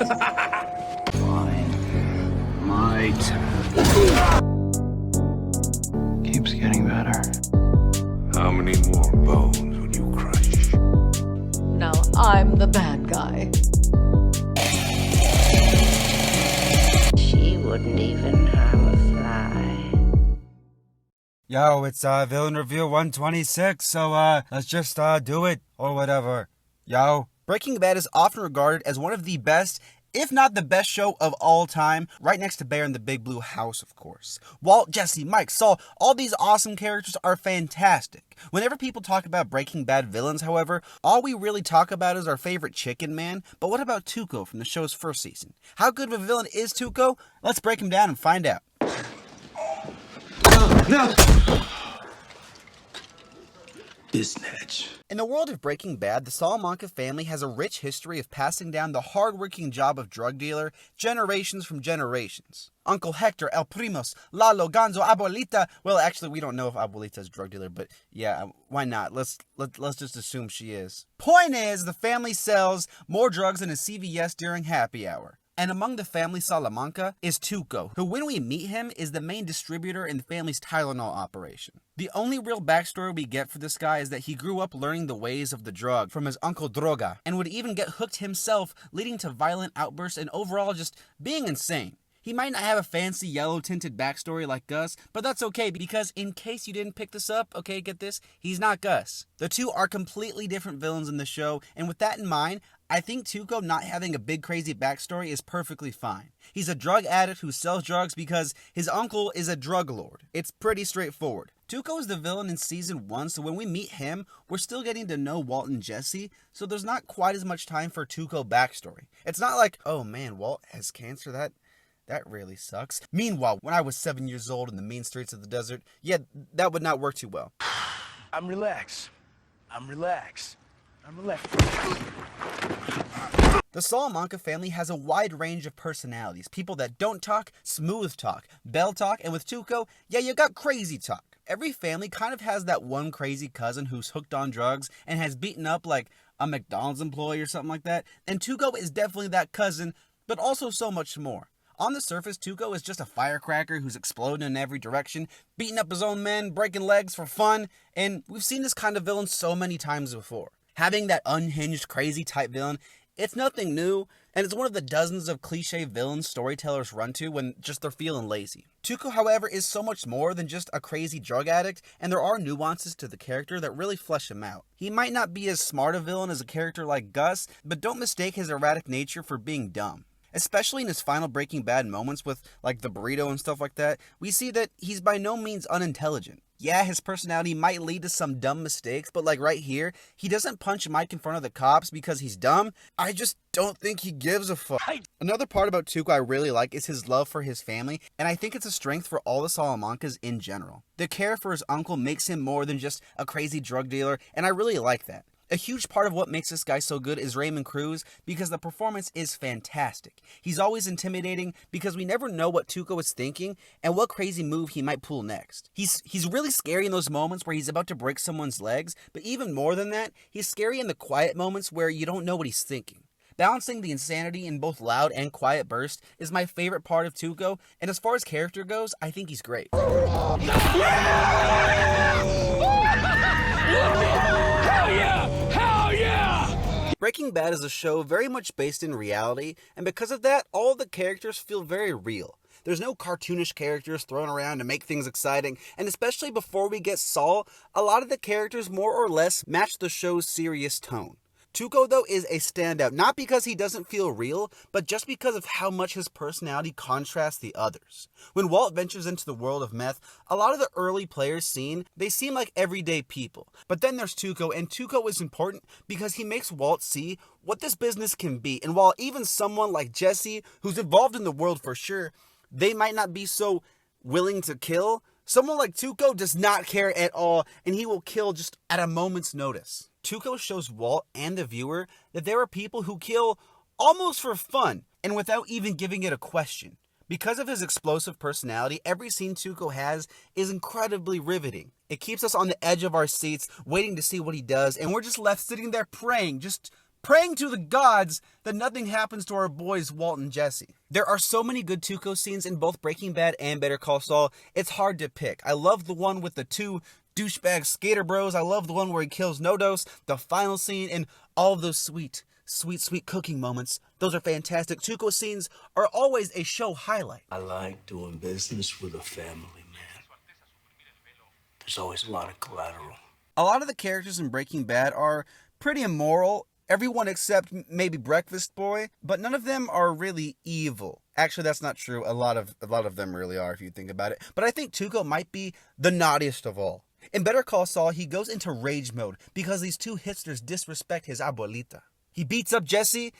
Fine. My turn. Keeps getting better. How many more bones will you crush? Now I'm the bad guy. She wouldn't even harm a fly. Yo, it's Villain Review 126, so let's just do it, or whatever. Yo. Breaking Bad is often regarded as one of the best, if not the best show of all time, right next to Bear in the Big Blue House, of course. Walt, Jesse, Mike, Saul, all these awesome characters are fantastic. Whenever people talk about Breaking Bad villains, however, all we really talk about is our favorite Chicken Man. But what about Tuco from the show's first season? How good of a villain is Tuco? Let's break him down and find out. No! This snatch. In the world of Breaking Bad, the Salamanca family has a rich history of passing down the hard-working job of drug dealer generations from generations. Uncle Hector, El Primos, Lalo, Gonzo, Abuelita. Well, actually, we don't know if Abuelita's a drug dealer, but yeah, why not? Let's just assume she is. Point is, the family sells more drugs than a CVS during happy hour. And among the family Salamanca is Tuco, who when we meet him is the main distributor in the family's Tylenol operation. The only real backstory we get for this guy is that he grew up learning the ways of the drug from his uncle Droga, and would even get hooked himself, leading to violent outbursts and overall just being insane. He might not have a fancy yellow-tinted backstory like Gus, but that's okay because in case you didn't pick this up, okay, get this, he's not Gus. The two are completely different villains in the show, and with that in mind, I think Tuco not having a big crazy backstory is perfectly fine. He's a drug addict who sells drugs because his uncle is a drug lord. It's pretty straightforward. Tuco is the villain in season 1, so when we meet him, we're still getting to know Walt and Jesse, so there's not quite as much time for Tuco backstory. It's not like, oh man, Walt has cancer, that really sucks. Meanwhile, when I was 7 years old in the mean streets of the desert, yeah, that would not work too well. I'm relaxed. The Salamanca family has a wide range of personalities. People that don't talk, smooth talk, bell talk, and with Tuco, yeah, you got crazy talk. Every family kind of has that one crazy cousin who's hooked on drugs and has beaten up like a McDonald's employee or something like that. And Tuco is definitely that cousin, but also so much more. On the surface, Tuco is just a firecracker who's exploding in every direction, beating up his own men, breaking legs for fun, and we've seen this kind of villain so many times before. Having that unhinged, crazy type villain, it's nothing new, and it's one of the dozens of cliche villains storytellers run to when just they're feeling lazy. Tuco, however, is so much more than just a crazy drug addict, and there are nuances to the character that really flesh him out. He might not be as smart a villain as a character like Gus, but don't mistake his erratic nature for being dumb. Especially in his final Breaking Bad moments with, like, the burrito and stuff like that, we see that he's by no means unintelligent. Yeah, his personality might lead to some dumb mistakes, but like right here, he doesn't punch Mike in front of the cops because he's dumb. I just don't think he gives a fuck. Another part about Tuco I really like is his love for his family, and I think it's a strength for all the Salamancas in general. The care for his uncle makes him more than just a crazy drug dealer, and I really like that. A huge part of what makes this guy so good is Raymond Cruz because the performance is fantastic. He's always intimidating because we never know what Tuco is thinking and what crazy move he might pull next. He's really scary in those moments where he's about to break someone's legs, but even more than that, he's scary in the quiet moments where you don't know what he's thinking. Balancing the insanity in both loud and quiet bursts is my favorite part of Tuco, and as far as character goes, I think he's great. Hell yeah! Hell yeah! Breaking Bad is a show very much based in reality, and because of that, all the characters feel very real. There's no cartoonish characters thrown around to make things exciting, and especially before we get Saul, a lot of the characters more or less match the show's serious tone. Tuco, though, is a standout, not because he doesn't feel real, but just because of how much his personality contrasts the others. When Walt ventures into the world of meth, a lot of the early players seen, they seem like everyday people. But then there's Tuco, and Tuco is important because he makes Walt see what this business can be. And while even someone like Jesse, who's involved in the world for sure, they might not be so willing to kill, someone like Tuco does not care at all, and he will kill just at a moment's notice. Tuco shows Walt and the viewer that there are people who kill almost for fun and without even giving it a question. Because of his explosive personality, every scene Tuco has is incredibly riveting. It keeps us on the edge of our seats, waiting to see what he does, and we're just left sitting there praying, just praying to the gods that nothing happens to our boys Walt and Jesse. There are so many good Tuco scenes in both Breaking Bad and Better Call Saul, it's hard to pick. I love the one with the two douchebag skater bros. I love the one where he kills Nodos, the final scene, and all of those sweet cooking moments. Those are fantastic. Tuco scenes are always a show highlight. I like doing business with a family, man. There's always a lot of collateral. A lot of the characters in Breaking Bad are pretty immoral. Everyone except maybe Breakfast Boy, but none of them are really evil. Actually, that's not true. A lot of them really are if you think about it. But I think Tuco might be the naughtiest of all. In Better Call Saul, he goes into rage mode because these two hipsters disrespect his abuelita. He beats up Jesse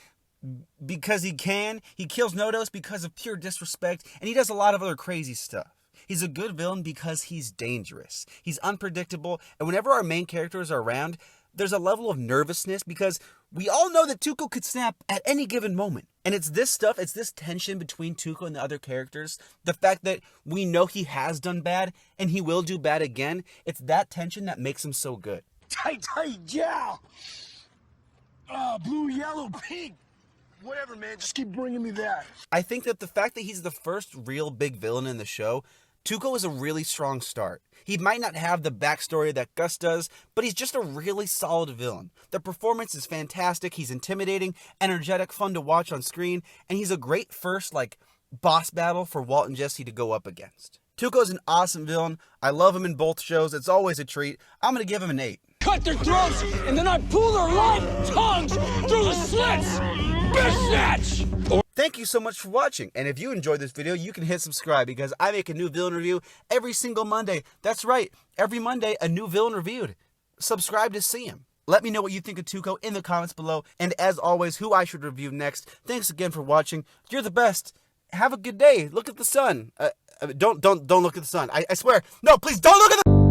because he can. He kills Nodos because of pure disrespect. And he does a lot of other crazy stuff. He's a good villain because he's dangerous. He's unpredictable. And whenever our main characters are around, there's a level of nervousness because we all know that Tuco could snap at any given moment. And it's this stuff, it's this tension between Tuco and the other characters. The fact that we know he has done bad and he will do bad again. It's that tension that makes him so good. Tight, yeah. Blue, yellow, pink. Whatever, man. Just keep bringing me that. I think that the fact that he's the first real big villain in the show, Tuco is a really strong start. He might not have the backstory that Gus does, but he's just a really solid villain. The performance is fantastic. He's intimidating, energetic, fun to watch on screen, and he's a great first, boss battle for Walt and Jesse to go up against. Tuco's an awesome villain. I love him in both shows. It's always a treat. I'm going to give him an 8. Cut their throats, and then I pull their live tongues through the slits! Bitch! Thank you so much for watching, and if you enjoyed this video, you can hit subscribe because I make a new villain review every single Monday. That's right, every Monday, a new villain reviewed. Subscribe to see him. Let me know what you think of Tuco in the comments below, and as always, who I should review next. Thanks again for watching. You're the best. Have a good day. Look at the sun. Don't look at the sun. I swear. No, please don't look at the...